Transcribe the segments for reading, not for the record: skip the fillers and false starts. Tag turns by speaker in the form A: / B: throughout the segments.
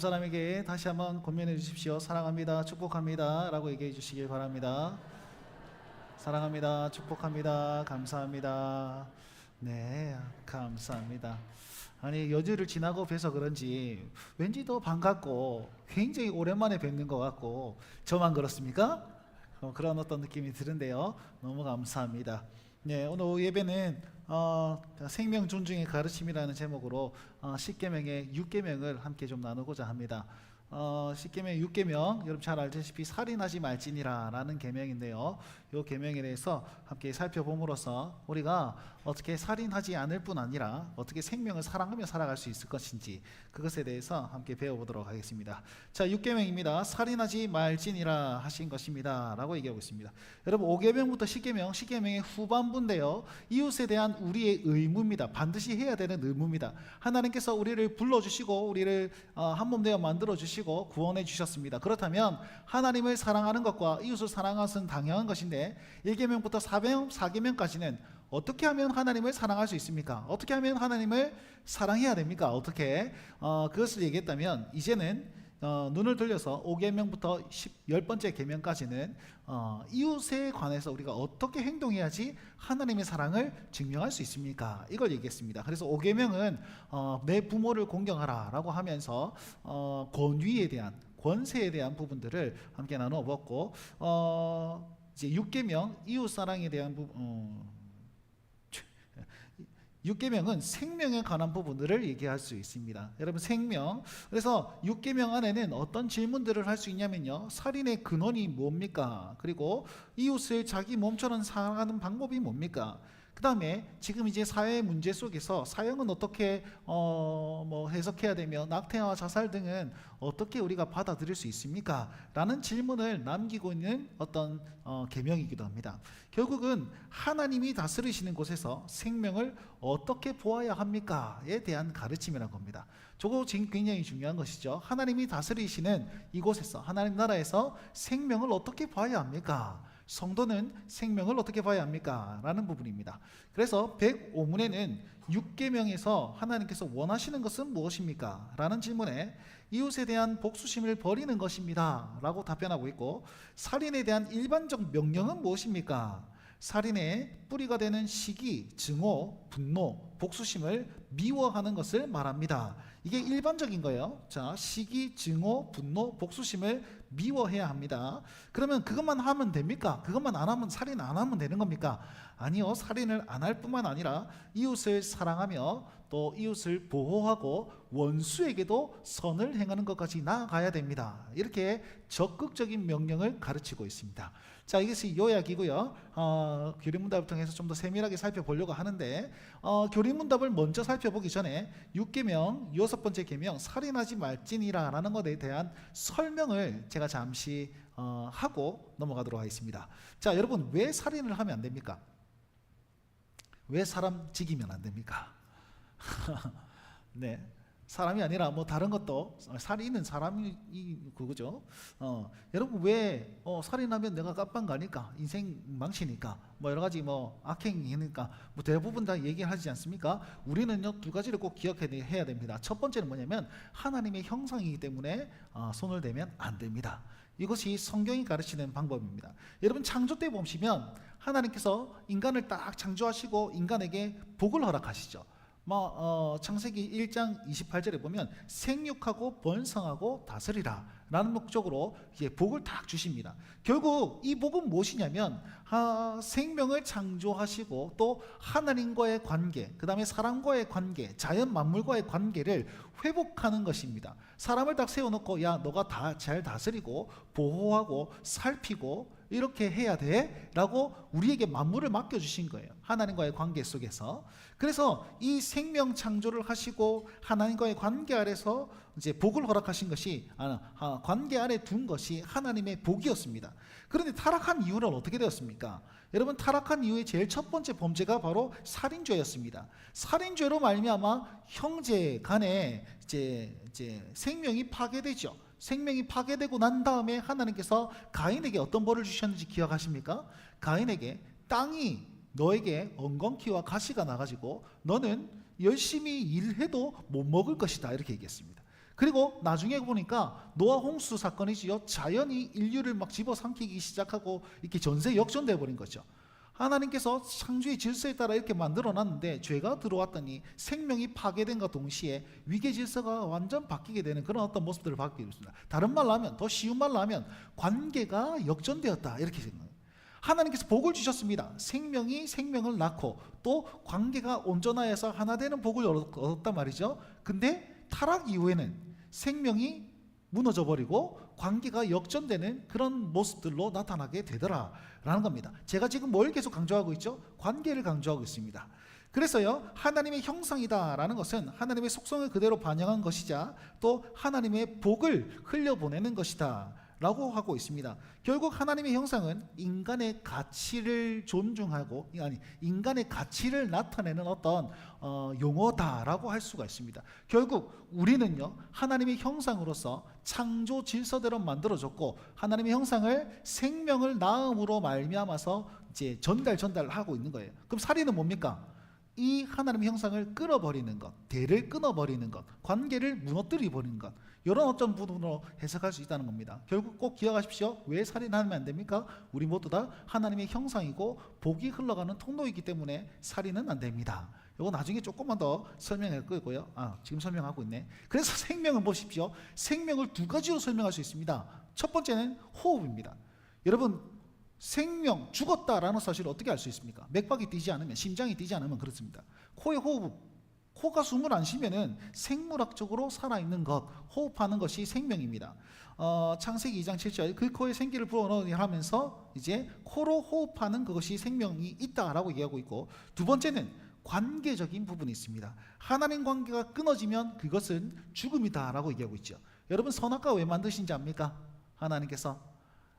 A: 사람에게 다시 한번 권면해 주십시오. 사랑합니다, 축복합니다 라고 얘기해 주시길 바랍니다. 사랑합니다, 축복합니다, 감사합니다. 네, 감사합니다. 아니, 여주를 지나고 뵈서 그런지 왠지 더 반갑고 굉장히 오랜만에 뵙는 것 같고, 저만 그렇습니까? 그런 어떤 느낌이 드는데요, 너무 감사합니다. 네, 오늘 예배는 생명 존중의 가르침이라는 제목으로 10계명의 6계명을 함께 좀 나누고자 합니다. 10계명 6계명, 여러분 잘 알다시피 살인하지 말지니라 라는 계명인데요, 이 계명에 대해서 함께 살펴봄으로써 우리가 어떻게 살인하지 않을 뿐 아니라 어떻게 생명을 사랑하며 살아갈 수 있을 것인지, 그것에 대해서 함께 배워보도록 하겠습니다. 자, 6계명입니다. 살인하지 말지니라 하신 것입니다 라고 얘기하고 있습니다. 여러분, 5계명부터 10계명, 10계명의 후반부인데요, 이웃에 대한 우리의 의무입니다. 반드시 해야 되는 의무입니다. 하나님께서 우리를 불러주시고 우리를 한 몸 되어 만들어주시고 구원해 주셨습니다. 그렇다면 하나님을 사랑하는 것과 이웃을 사랑하는 것은 당연한 것인데, 1계명부터 4계명까지는 어떻게 하면 하나님을 사랑할 수 있습니까? 어떻게 하면 하나님을 사랑해야 됩니까? 어떻게? 그것을 얘기했다면, 이제는 눈을 돌려서 5계명부터 10번째 계명까지는 이웃에 관해서 우리가 어떻게 행동해야지 하나님의 사랑을 증명할 수 있습니까? 이걸 얘기했습니다. 그래서 5계명은 내 부모를 공경하라 라고 하면서 권위에 대한, 권세에 대한 부분들을 함께 나누어 보았고, 이제 6계명 이웃사랑에 대한 부분, 6계명은 생명에 관한 부분들을 얘기할 수 있습니다. 여러분, 생명, 그래서 6계명 안에는 어떤 질문들을 할 수 있냐면요, 살인의 근원이 뭡니까? 그리고 이웃을 자기 몸처럼 사랑하는 방법이 뭡니까? 그 다음에 지금 이제 사회 문제 속에서 사형은 어떻게 해석해야 되며, 낙태와 자살 등은 어떻게 우리가 받아들일 수 있습니까? 라는 질문을 남기고 있는 어떤 계명이기도 합니다. 결국은 하나님이 다스리시는 곳에서 생명을 어떻게 보아야 합니까?에 대한 가르침이라는 겁니다. 저거 지금 굉장히 중요한 것이죠. 하나님이 다스리시는 이곳에서, 하나님 나라에서 생명을 어떻게 봐야 합니까? 성도는 생명을 어떻게 봐야 합니까? 라는 부분입니다. 그래서 105문에는 6계명에서 하나님께서 원하시는 것은 무엇입니까? 라는 질문에 이웃에 대한 복수심을 버리는 것입니다 라고 답변하고 있고, 살인에 대한 일반적 명령은 무엇입니까? 살인의 뿌리가 되는 시기, 증오, 분노, 복수심을 미워하는 것을 말합니다. 이게 일반적인 거예요. 자, 시기, 증오, 분노, 복수심을 미워해야 합니다. 그러면 그것만 하면 됩니까? 그것만 안 하면, 살인 안 하면 되는 겁니까? 아니요, 살인을 안 할 뿐만 아니라 이웃을 사랑하며 또 이웃을 보호하고 원수에게도 선을 행하는 것까지 나아가야 됩니다. 이렇게 적극적인 명령을 가르치고 있습니다. 자, 이것이 요약이고요. 교리문답을 통해서 좀 더 세밀하게 살펴보려고 하는데, 교리문답을 먼저 살펴보기 전에 6계명 6번째 계명 살인하지 말지니라 라는 것에 대한 설명을 제가 잠시 하고 넘어가도록 하겠습니다. 자, 여러분, 왜 살인을 하면 안 됩니까? 왜 사람 죽이면 안 됩니까? 네, 사람이 아니라 뭐 다른 것도, 살인은 사람이 그거죠. 여러분, 왜 살인하면 내가 깜빵 가니까, 인생 망치니까, 뭐 여러 가지 뭐 악행이니까 뭐 대부분 다 얘기하지 않습니까? 우리는요, 두 가지를 꼭 기억해야 됩니다. 첫 번째는 뭐냐면 하나님의 형상이기 때문에 손을 대면 안 됩니다. 이것이 성경이 가르치는 방법입니다. 여러분, 창조 때 보시면 하나님께서 인간을 딱 창조하시고 인간에게 복을 허락하시죠. 창세기 1장 28절에 보면 생육하고 번성하고 다스리라 라는 목적으로 이제 복을 딱 주십니다. 결국 이 복은 무엇이냐면 생명을 창조하시고 또 하나님과의 관계, 그 다음에 사람과의 관계, 자연 만물과의 관계를 회복하는 것입니다. 사람을 딱 세워놓고, 야, 너가 다 잘 다스리고 보호하고 살피고 이렇게 해야 돼 라고 우리에게 만물을 맡겨주신 거예요, 하나님과의 관계 속에서. 그래서 이 생명 창조를 하시고 하나님과의 관계 아래서 이제 복을 허락하신 것이, 관계 아래 둔 것이 하나님의 복이었습니다. 그런데 타락한 이유는 어떻게 되었습니까? 여러분, 타락한 이유의 제일 첫 번째 범죄가 바로 살인죄였습니다. 살인죄로 말미암아 형제 간에 이제 생명이 파괴되죠. 생명이 파괴되고 난 다음에 하나님께서 가인에게 어떤 벌을 주셨는지 기억하십니까? 가인에게 땅이 너에게 엉겅퀴와 가시가 나가지고 너는 열심히 일해도 못 먹을 것이다, 이렇게 얘기했습니다. 그리고 나중에 보니까 노아 홍수 사건이지요. 자연이 인류를 막 집어삼키기 시작하고 이렇게 전세 역전돼 버린 거죠. 하나님께서 창조의 질서에 따라 이렇게 만들어 놨는데 죄가 들어왔더니 생명이 파괴된과 동시에 위계 질서가 완전 바뀌게 되는 그런 어떤 모습들을 받게 됐습니다. 다른 말로 하면, 더 쉬운 말로 하면 관계가 역전되었다, 이렇게 생각해요. 하나님께서 복을 주셨습니다. 생명이 생명을 낳고 또 관계가 온전하여서 하나 되는 복을 얻었단 말이죠. 근데 타락 이후에는 생명이 무너져 버리고 관계가 역전되는 그런 모습들로 나타나게 되더라라는 겁니다. 제가 지금 뭘 계속 강조하고 있죠? 관계를 강조하고 있습니다. 그래서요, 하나님의 형상이다라는 것은 하나님의 속성을 그대로 반영한 것이자 또 하나님의 복을 흘려보내는 것이다 라고 하고 있습니다. 결국 하나님의 형상은 인간의 가치를 존중하고, 아니, 인간의 가치를 나타내는 어떤 용어다라고 할 수가 있습니다. 결국 우리는요, 하나님의 형상으로서 창조 질서대로 만들어졌고, 하나님의 형상을 생명을 낳음으로 말미암아서 이제 전달하고 있는 거예요. 그럼 살인은 뭡니까? 이 하나님의 형상을 끊어버리는 것, 대를 끊어버리는 것, 관계를 무너뜨려버리는 것, 이런 어떤 부분으로 해석할 수 있다는 겁니다. 결국 꼭 기억하십시오. 왜 살인하면 안 됩니까? 우리 모두 다 하나님의 형상이고 복이 흘러가는 통로이기 때문에 살인은 안 됩니다. 이거 나중에 조금만 더 설명할 거고요. 지금 설명하고 있네. 그래서 생명을 보십시오. 생명을 두 가지로 설명할 수 있습니다. 첫 번째는 호흡입니다. 여러분, 생명, 죽었다라는 사실을 어떻게 알 수 있습니까? 맥박이 뛰지 않으면, 심장이 뛰지 않으면 그렇습니다. 코의 호흡, 코가 숨을 안 쉬면은 생물학적으로 살아있는 것, 호흡하는 것이 생명입니다. 창세기 2장 7절, 그 코에 생기를 불어넣으니 하면서 이제 코로 호흡하는 그것이 생명이 있다라고 얘기하고 있고, 두 번째는 관계적인 부분이 있습니다. 하나님 관계가 끊어지면 그것은 죽음이다라고 얘기하고 있죠. 여러분, 선악과 왜 만드신지 압니까?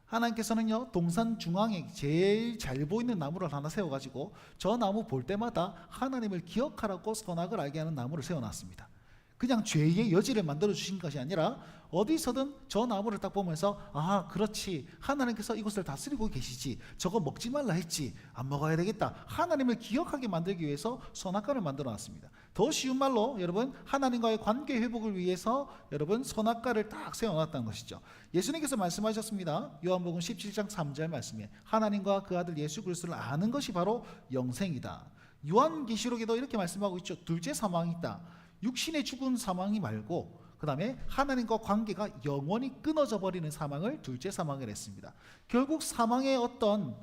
A: 하나님께서는요, 동산 중앙에 제일 잘 보이는 나무를 하나 세워가지고 저 나무 볼 때마다 하나님을 기억하라고 선악을 알게 하는 나무를 세워놨습니다. 그냥 죄의 여지를 만들어 주신 것이 아니라 어디서든 저 나무를 딱 보면서 그렇지, 하나님께서 이것을 다스리고 계시지, 저거 먹지 말라 했지, 안 먹어야 되겠다, 하나님을 기억하게 만들기 위해서 선악과를 만들어 놨습니다. 더 쉬운 말로 여러분, 하나님과의 관계 회복을 위해서 여러분 선악과를 딱 세워놨다는 것이죠. 예수님께서 말씀하셨습니다. 요한복음 17장 3절 말씀에 하나님과 그 아들 예수 그리스도를 아는 것이 바로 영생이다. 요한계시록에도 이렇게 말씀하고 있죠. 둘째 사망이 있다. 육신의 죽은 사망이 말고 그 다음에 하나님과 관계가 영원히 끊어져 버리는 사망을 둘째 사망을 했습니다. 결국 사망의 어떤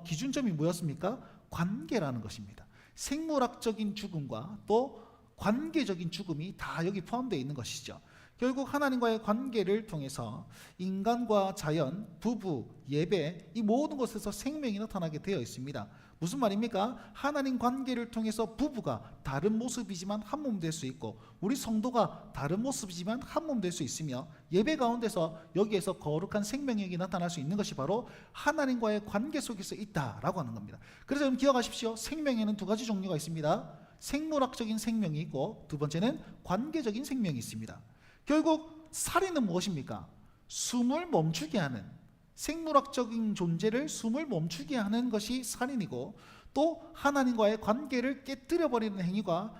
A: 기준점이 뭐였습니까? 관계라는 것입니다. 생물학적인 죽음과 또 관계적인 죽음이 다 여기 포함되어 있는 것이죠. 결국 하나님과의 관계를 통해서 인간과 자연, 부부, 예배, 이 모든 것에서 생명이 나타나게 되어 있습니다. 무슨 말입니까? 하나님 관계를 통해서 부부가 다른 모습이지만 한 몸 될 수 있고, 우리 성도가 다른 모습이지만 한 몸 될 수 있으며, 예배 가운데서 여기에서 거룩한 생명력이 나타날 수 있는 것이 바로 하나님과의 관계 속에서 있다라고 하는 겁니다. 그래서 여러분 기억하십시오. 생명에는 두 가지 종류가 있습니다. 생물학적인 생명이 있고, 두 번째는 관계적인 생명이 있습니다. 결국 살인은 무엇입니까? 숨을 멈추게 하는, 생물학적인 존재를 숨을 멈추게 하는 것이 살인이고, 또 하나님과의 관계를 깨뜨려버리는 행위가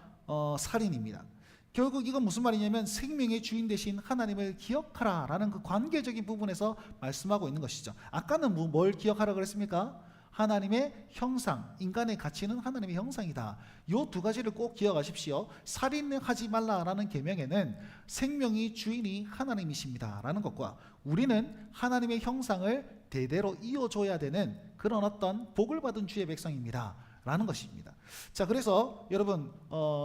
A: 살인입니다. 결국 이건 무슨 말이냐면 생명의 주인 되신 하나님을 기억하라 라는 그 관계적인 부분에서 말씀하고 있는 것이죠. 아까는 뭘 기억하라 그랬습니까? 하나님의 형상, 인간의 가치는 하나님의 형상이다. 이 두 가지를 꼭 기억하십시오. 살인하지 말라라는 계명에는 생명이 주인이 하나님이십니다 라는 것과, 우리는 하나님의 형상을 대대로 이어줘야 되는 그런 어떤 복을 받은 주의 백성입니다 라는 것입니다. 자, 그래서 여러분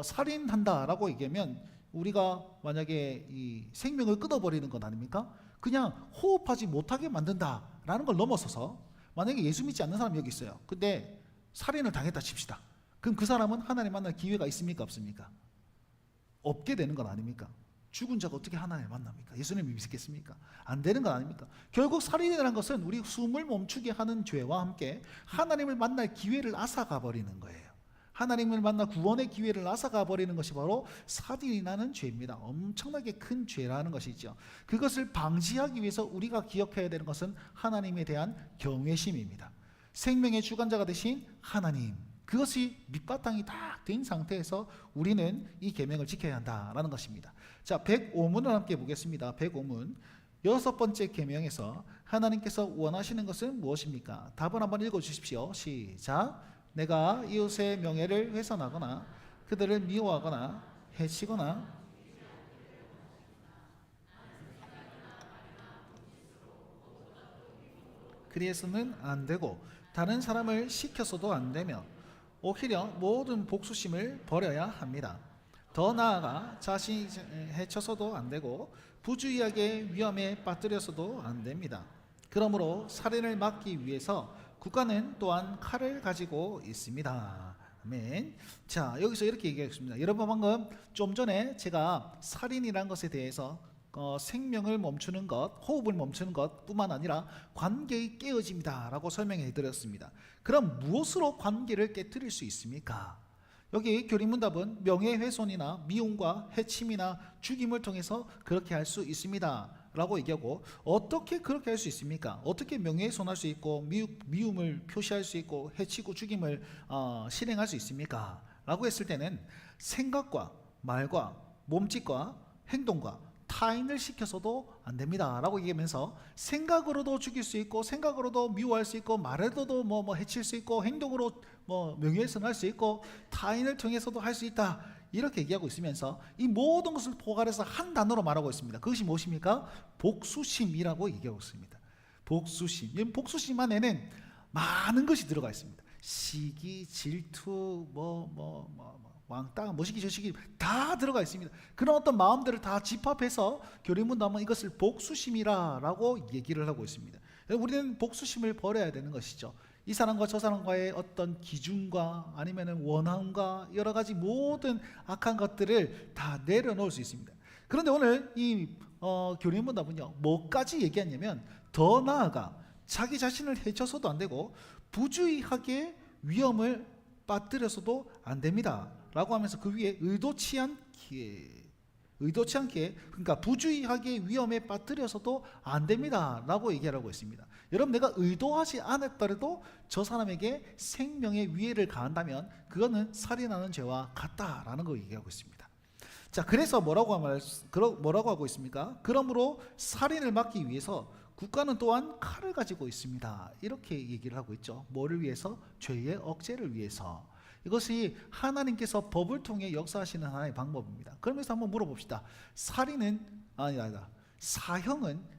A: 살인한다라고 얘기하면 우리가 만약에 이 생명을 끊어버리는 것 아닙니까? 그냥 호흡하지 못하게 만든다라는 걸 넘어서서, 만약에 예수 믿지 않는 사람이 여기 있어요. 근데 살인을 당했다 칩시다. 그럼 그 사람은 하나님 만날 기회가 있습니까? 없습니까? 없게 되는 건 아닙니까? 죽은 자가 어떻게 하나님을 만납니까? 예수님을 믿겠습니까? 안 되는 건 아닙니까? 결국 살인이라는 것은 우리 숨을 멈추게 하는 죄와 함께 하나님을 만날 기회를 앗아가 버리는 거예요. 하나님을 만나 구원의 기회를 앗아가 버리는 것이 바로 살인이라는 죄입니다. 엄청나게 큰 죄라는 것이죠. 그것을 방지하기 위해서 우리가 기억해야 되는 것은 하나님에 대한 경외심입니다. 생명의 주관자가 되신 하나님, 그것이 밑바탕이 딱 된 상태에서 우리는 이 계명을 지켜야 한다라는 것입니다. 자, 105문을 함께 보겠습니다. 105문. 여섯 번째 계명에서 하나님께서 원하시는 것은 무엇입니까? 답을 한번 읽어 주십시오. 시작. 내가 이웃의 명예를 훼손하거나 그들을 미워하거나 해치거나 그리해서는 안 되고 다른 사람을 시켜서도 안 되며 오히려 모든 복수심을 버려야 합니다. 더 나아가 자신이 해쳐서도 안 되고 부주의하게 위험에 빠뜨려서도 안 됩니다. 그러므로 살인을 막기 위해서 국가는 또한 칼을 가지고 있습니다. 아멘. 자, 여기서 이렇게 얘기하겠습니다. 여러분, 방금 좀 전에 제가 살인이라는 것에 대해서 생명을 멈추는 것, 호흡을 멈추는 것 뿐만 아니라 관계의 깨어짐이다 라고 설명해 드렸습니다. 그럼 무엇으로 관계를 깨뜨릴 수 있습니까? 여기 교리문답은 명예훼손이나 미움과 해침이나 죽임을 통해서 그렇게 할 수 있습니다 라고 얘기하고, 어떻게 그렇게 할 수 있습니까? 어떻게 명예훼손할 수 있고 미움을 표시할 수 있고 해치고 죽임을 실행할 수 있습니까? 라고 했을 때는 생각과 말과 몸짓과 행동과 타인을 시켜서도 안 됩니다 라고 얘기하면서, 생각으로도 죽일 수 있고 생각으로도 미워할 수 있고 말에도 뭐 해칠 수 있고 행동으로 뭐 명예훼손할 수 있고 타인을 통해서도 할 수 있다 이렇게 얘기하고 있으면서 이 모든 것을 포괄해서 한 단어로 말하고 있습니다. 그것이 무엇입니까? 복수심이라고 얘기하고 있습니다. 복수심. 이 복수심 안에는 많은 것이 들어가 있습니다. 시기, 질투, 왕따, 뭐시기 저시기 다 들어가 있습니다. 그런 어떤 마음들을 다 집합해서 교리문답은 이것을 복수심이라고 얘기를 하고 있습니다. 우리는 복수심을 버려야 되는 것이죠. 이 사람과 저 사람과의 어떤 기준과 아니면 원함과 여러 가지 모든 악한 것들을 다 내려놓을 수 있습니다. 그런데 오늘 이 교리문답은요, 뭐까지 얘기하냐면, 더 나아가 자기 자신을 해쳐서도 안 되고 부주의하게 위험을 빠뜨려서도 안 됩니다 라고 하면서 그 위에 의도치 않게, 그러니까 부주의하게 위험에 빠뜨려서도 안 됩니다 라고 얘기하고 있습니다. 여러분, 내가 의도하지 않았더라도 저 사람에게 생명의 위해를 가한다면 그거는 살인하는 죄와 같다라는 걸 얘기하고 있습니다. 자, 그래서 뭐라고 하고 있습니까? 그러므로 살인을 막기 위해서 국가는 또한 칼을 가지고 있습니다 이렇게 얘기를 하고 있죠. 뭐를 위해서? 죄의 억제를 위해서. 이것이 하나님께서 법을 통해 역사하시는 하나의 방법입니다. 그러면서 한번 물어봅시다. 사형은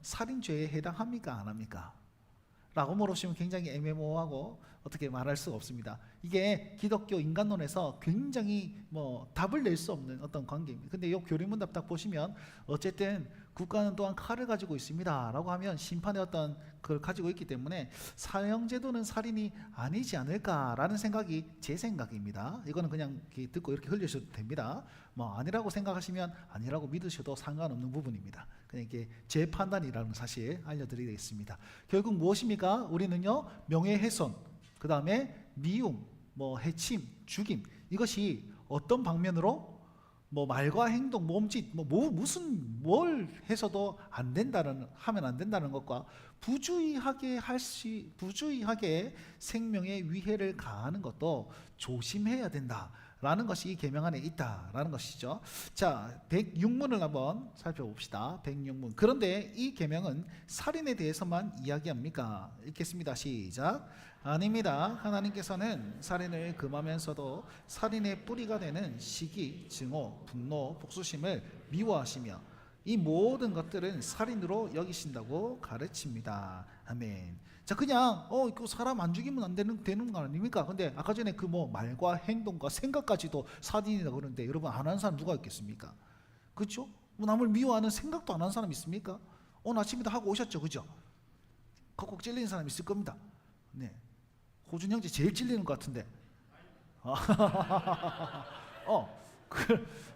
A: 살인죄에 해당합니까? 안 합니까? 라고 물으시면 굉장히 애매모호하고 어떻게 말할 수가 없습니다. 이게 기독교 인간론에서 굉장히 답을 낼 수 없는 어떤 관계입니다. 근데 이 교리문답 딱 보시면 어쨌든 국가는 또한 칼을 가지고 있습니다 라고 하면 심판의 어떤 그걸 가지고 있기 때문에 사형제도는 살인이 아니지 않을까라는 생각이 제 생각입니다. 이거는 그냥 듣고 이렇게 흘리셔도 됩니다. 아니라고 생각하시면 아니라고 믿으셔도 상관없는 부분입니다. 그냥 이게 제 판단이라는 사실 알려드리겠습니다. 결국 무엇입니까? 우리는요, 명예훼손, 그 다음에 미움, 해침, 죽임, 이것이 어떤 방면으로 말과 행동, 몸짓, 뭘 해서도 하면 안 된다는 것과 부주의하게 생명에 위해를 가하는 것도 조심해야 된다라는 것이 이 계명 안에 있다라는 것이죠. 자, 106문을 한번 살펴봅시다. 106문. 그런데 이 계명은 살인에 대해서만 이야기합니까? 읽겠습니다. 시작. 아닙니다. 하나님께서는 살인을 금하면서도 살인의 뿌리가 되는 시기, 증오, 분노, 복수심을 미워하시며 이 모든 것들은 살인으로 여기신다고 가르칩니다. 아멘. 자, 그냥 그 사람 안 죽이면 안 되는 거 아닙니까? 근데 아까 전에 그 말과 행동과 생각까지도 살인이라고 그러는데, 여러분, 안 하는 사람 누가 있겠습니까? 그렇죠? 남을 미워하는 생각도 안 하는 사람 있습니까? 오늘 아침에도 하고 오셨죠, 그죠? 콕콕 찔리는 사람 있을 겁니다. 네. 호준 형제 제일 찔리는 것 같은데.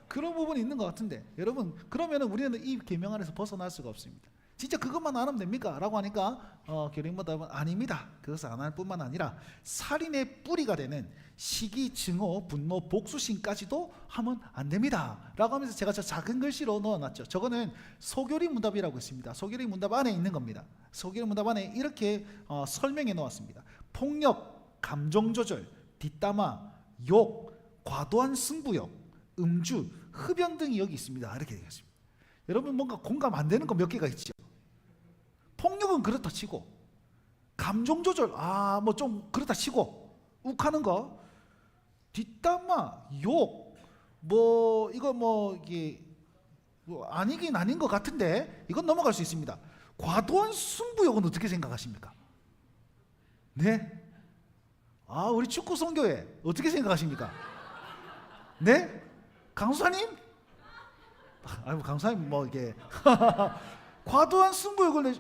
A: 그런 부분이 있는 것 같은데, 여러분, 그러면 우리는 이 계명 안에서 벗어날 수가 없습니다. 진짜 그것만 안 하면 됩니까? 라고 하니까 교리문답은 아닙니다. 그것을 안 할 뿐만 아니라 살인의 뿌리가 되는 시기, 증오, 분노, 복수심까지도 하면 안 됩니다 라고 하면서 제가 저 작은 글씨로 넣어놨죠. 저거는 소교리 문답이라고 있습니다. 소교리 문답 안에 있는 겁니다. 소교리 문답 안에 이렇게 설명해 놓았습니다. 폭력, 감정조절, 뒷담화, 욕, 과도한 승부욕, 음주, 흡연 등이 여기 있습니다. 이렇게 되겠습니다. 여러분 뭔가 공감 안 되는 거 몇 개가 있죠. 폭력은 그렇다 치고, 감정 조절 뭐 좀 그렇다 치고, 욱하는 거, 뒷담화, 욕, 뭐 이거 뭐 이게 뭐 아니긴 아닌 것 같은데 이건 넘어갈 수 있습니다. 과도한 승부욕은 어떻게 생각하십니까? 네? 우리 축구 선교회 어떻게 생각하십니까? 네? 강수사님? 아이고 강수사님 뭐 이게 과도한 승부욕을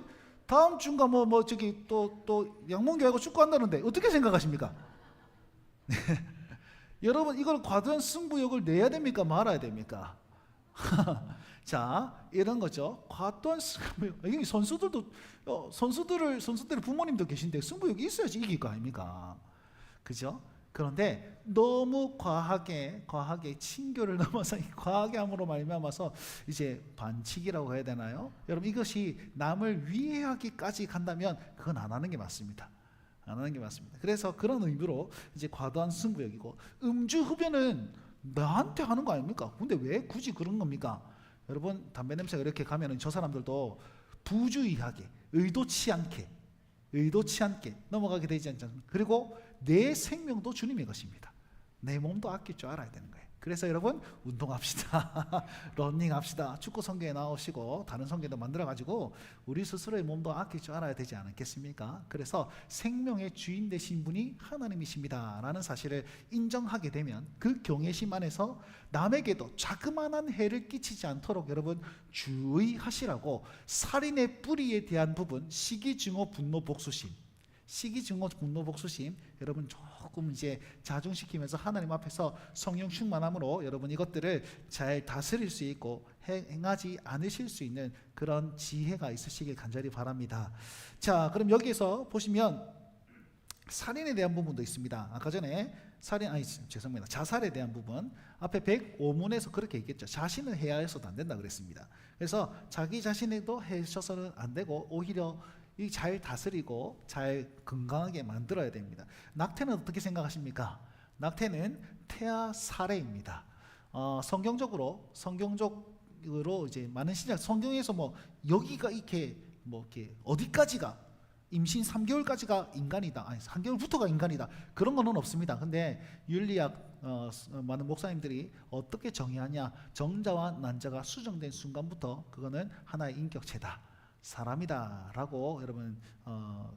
A: 다음 주인가 뭐 저기 또 양문교회하고 축구한다는데 어떻게 생각하십니까? 네. 여러분 이걸 과도한 승부욕을 내야 됩니까? 말아야 됩니까? 자 이런 거죠. 과도한 승부욕. 여기 선수들도 선수들의 부모님도 계신데 승부욕이 있어야지 이길 거 아닙니까? 그죠? 그런데 너무 과하게 친교를 넘어서 과하게 함으로 말미암아서 이제 반칙이라고 해야 되나요? 여러분 이것이 남을 위해하기까지 간다면 그건 안 하는 게 맞습니다. 안 하는 게 맞습니다. 그래서 그런 의미로 이제 과도한 승부욕이고, 음주 흡연은 나한테 하는 거 아닙니까? 근데 왜 굳이 그런 겁니까? 여러분 담배 냄새가 이렇게 가면은 저 사람들도 부주의하게 의도치 않게 넘어가게 되지 않습니까? 그리고 내 생명도 주님의 것입니다. 내 몸도 아낄 줄 알아야 되는 거예요. 그래서 여러분 운동합시다. 러닝합시다. 축구 성경에 나오시고 다른 성경도 만들어가지고 우리 스스로의 몸도 아낄 줄 알아야 되지 않겠습니까? 그래서 생명의 주인 되신 분이 하나님이십니다 라는 사실을 인정하게 되면 그 경외심 안에서 남에게도 자그마한 해를 끼치지 않도록 여러분 주의하시라고, 살인의 뿌리에 대한 부분, 시기, 증오, 분노, 복수심, 여러분 조금 이제 자중시키면서 하나님 앞에서 성령 충만함으로 여러분 이것들을 잘 다스릴 수 있고 행하지 않으실 수 있는 그런 지혜가 있으시길 간절히 바랍니다. 자, 그럼 여기에서 보시면 살인에 대한 부분도 있습니다. 아까 전에 자살에 대한 부분 앞에 105문에서 그렇게 얘기했죠. 자신을 해야해서도 안 된다 그랬습니다. 그래서 자기 자신에도 해서는 안 되고 오히려 잘 다스리고 잘 건강하게 만들어야 됩니다. 낙태는 어떻게 생각하십니까? 낙태는 태아 살해입니다. 성경적으로 이제 많은 신약 성경에서 뭐 여기가 이렇게 어디까지가 임신 3개월까지가 인간이다, 3개월부터가 인간이다, 그런 거는 없습니다. 근데 윤리학 많은 목사님들이 어떻게 정의하냐, 정자와 난자가 수정된 순간부터 그거는 하나의 인격체다, 사람이다 라고 여러분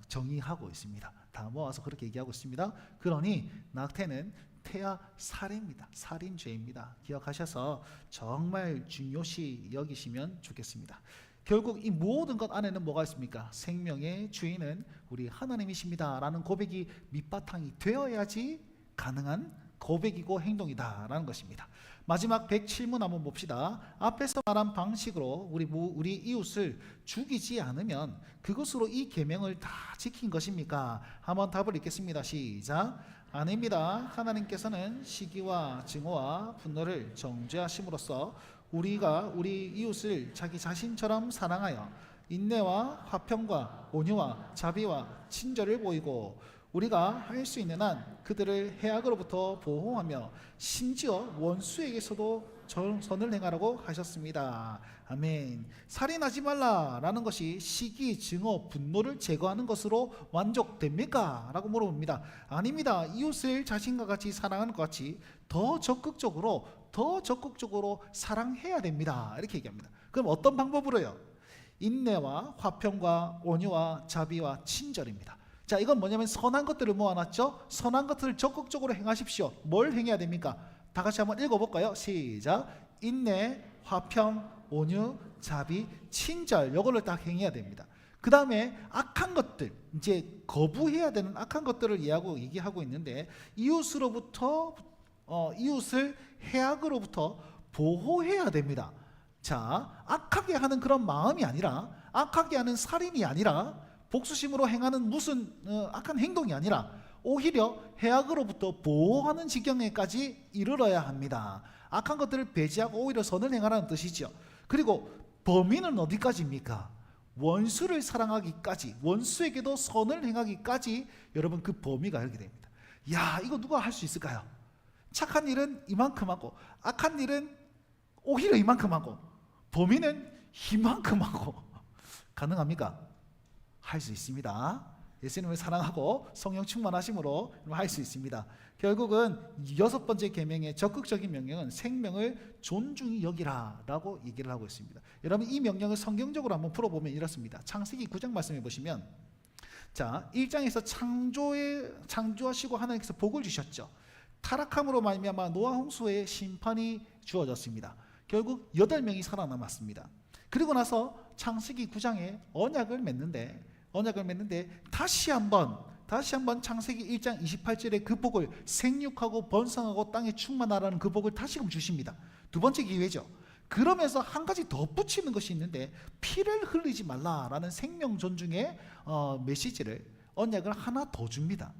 A: 정의하고 있습니다. 다 모아서 그렇게 얘기하고 있습니다. 그러니 낙태는 태아 살해입니다. 살인죄입니다. 기억하셔서 정말 중요시 여기시면 좋겠습니다. 결국 이 모든 것 안에는 뭐가 있습니까? 생명의 주인은 우리 하나님이십니다 라는 고백이 밑바탕이 되어야지 가능한 고백이고 행동이다 라는 것입니다. 마지막 107문 한번 봅시다. 앞에서 말한 방식으로 우리 이웃을 죽이지 않으면 그것으로 이 계명을 다 지킨 것입니까? 한번 답을 읽겠습니다. 시작. 아닙니다. 하나님께서는 시기와 증오와 분노를 정죄하심으로써 우리가 우리 이웃을 자기 자신처럼 사랑하여 인내와 화평과 온유와 자비와 친절을 보이고 우리가 할 수 있는 한 그들을 해악으로부터 보호하며 심지어 원수에게서도 선을 행하라고 하셨습니다. 아멘. 살인하지 말라라는 것이 시기, 증오, 분노를 제거하는 것으로 만족됩니까? 라고 물어봅니다. 아닙니다. 이웃을 자신과 같이 사랑하는 것 같이 더 적극적으로 사랑해야 됩니다. 이렇게 얘기합니다. 그럼 어떤 방법으로요? 인내와 화평과 온유와 자비와 친절입니다. 자, 이건 뭐냐면 선한 것들을 모아놨죠. 선한 것들을 적극적으로 행하십시오. 뭘 행해야 됩니까? 다 같이 한번 읽어볼까요? 시작. 인내, 화평, 온유, 자비, 친절, 이걸로 딱 행해야 됩니다. 그 다음에 악한 것들, 이제 거부해야 되는 악한 것들을 얘기하고 있는데 이웃을 해악으로부터 보호해야 됩니다. 자, 악하게 하는 그런 마음이 아니라, 악하게 하는 살인이 아니라, 복수심으로 행하는 무슨 악한 행동이 아니라 오히려 해악으로부터 보호하는 지경에까지 이르러야 합니다. 악한 것들을 배제하고 오히려 선을 행하라는 뜻이죠. 그리고 범위는 어디까지입니까? 원수를 사랑하기까지, 원수에게도 선을 행하기까지 여러분 그 범위가 이렇게 됩니다. 야, 이거 누가 할 수 있을까요? 착한 일은 이만큼 하고 악한 일은 오히려 이만큼 하고 범인은 이만큼 하고 가능합니까? 할 수 있습니다. 예수님을 사랑하고 성령 충만하심으로 할 수 있습니다. 결국은 6번째 계명의 적극적인 명령은 생명을 존중히 여기라 라고 얘기를 하고 있습니다. 여러분, 이 명령을 성경적으로 한번 풀어보면 이렇습니다. 창세기 9장 말씀해 보시면, 자, 1장에서 창조하시고 하나님께서 복을 주셨죠. 타락함으로 말미암아 노아 홍수의 심판이 주어졌습니다. 결국 8명이 살아남았습니다. 그리고 나서 창세기 9장에 언약을 맺는데 다시 한번 창세기 1장 28절에 그 복을 생육하고 번성하고 땅에 충만하라는 그 복을 다시금 주십니다. 두 번째 기회죠. 그러면서 한 가지 덧붙이는 것이 있는데, 피를 흘리지 말라라는 생명 존중의 메시지를, 언약을 하나 더 줍니다.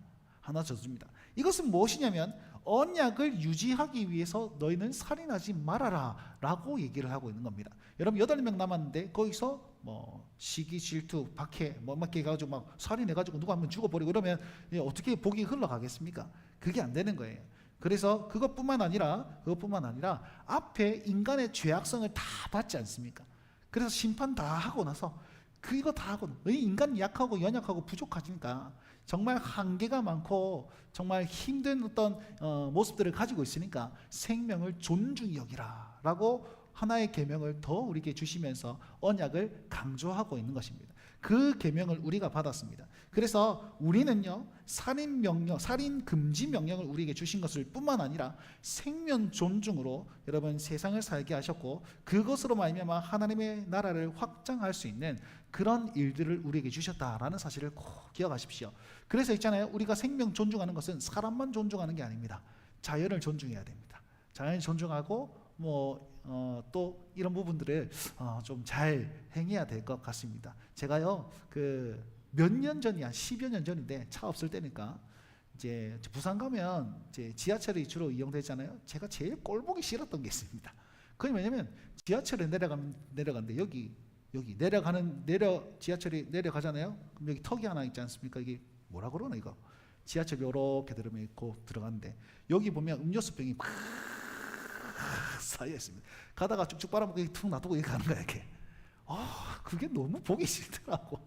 A: 이것은 무엇이냐면, 언약을 유지하기 위해서 너희는 살인하지 말아라 라고 얘기를 하고 있는 겁니다. 여러분, 8명 남았는데 거기서 시기, 질투, 박해 막 해가지고 막 살인해가지고 누가 한번 죽어버리고 이러면 어떻게 복이 흘러가겠습니까? 그게 안 되는 거예요. 그래서 그것뿐만 아니라 앞에 인간의 죄악성을 다 받지 않습니까? 그래서 심판 다 하고 나서 그거 다 하고, 인간이 약하고 연약하고 부족하니까 정말 한계가 많고 정말 힘든 어떤 모습들을 가지고 있으니까 생명을 존중히 여기라 라고 하나의 계명을 더 우리에게 주시면서 언약을 강조하고 있는 것입니다. 그 계명을 우리가 받았습니다. 그래서 우리는요, 살인 금지 명령을 우리에게 주신 것을 뿐만 아니라 생명 존중으로 여러분 세상을 살게 하셨고, 그것으로 말미암아 하나님의 나라를 확장할 수 있는 그런 일들을 우리에게 주셨다라는 사실을 꼭 기억하십시오. 그래서 있잖아요, 우리가 생명 존중하는 것은 사람만 존중하는 게 아닙니다. 자연을 존중해야 됩니다. 자연을 존중하고 또 이런 부분들을 좀 잘 행해야 될 것 같습니다. 제가요, 몇 년 전이 한 10여 년 전인데, 차 없을 때니까 이제 부산 가면 이제 지하철이 주로 이용되잖아요. 제가 제일 꼴보기 싫었던 게 있습니다. 그게 뭐냐면, 지하철에 내려가는데 여기 지하철이 내려가잖아요. 그럼 여기 턱이 하나 있지 않습니까? 이게 뭐라 그러나, 이거 지하철이 이렇게 들어가는데 여기 보면 음료수 병이 막 쌓여 있습니다. 가다가 쭉쭉 빨아먹고 툭 놔두고 이렇게 가는 거야, 이렇게. 그게 너무 보기 싫더라고.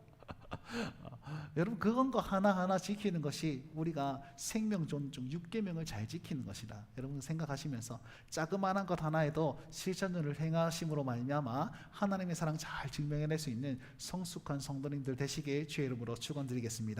A: 여러분, 그런 거 하나하나 지키는 것이 우리가 생명 존중 6계명을 잘 지키는 것이다. 여러분 생각하시면서 자그마한 것 하나에도 실천을 행하심으로 말미암아 하나님의 사랑 잘 증명해낼 수 있는 성숙한 성도님들 되시길 주의 이름으로 축원드리겠습니다.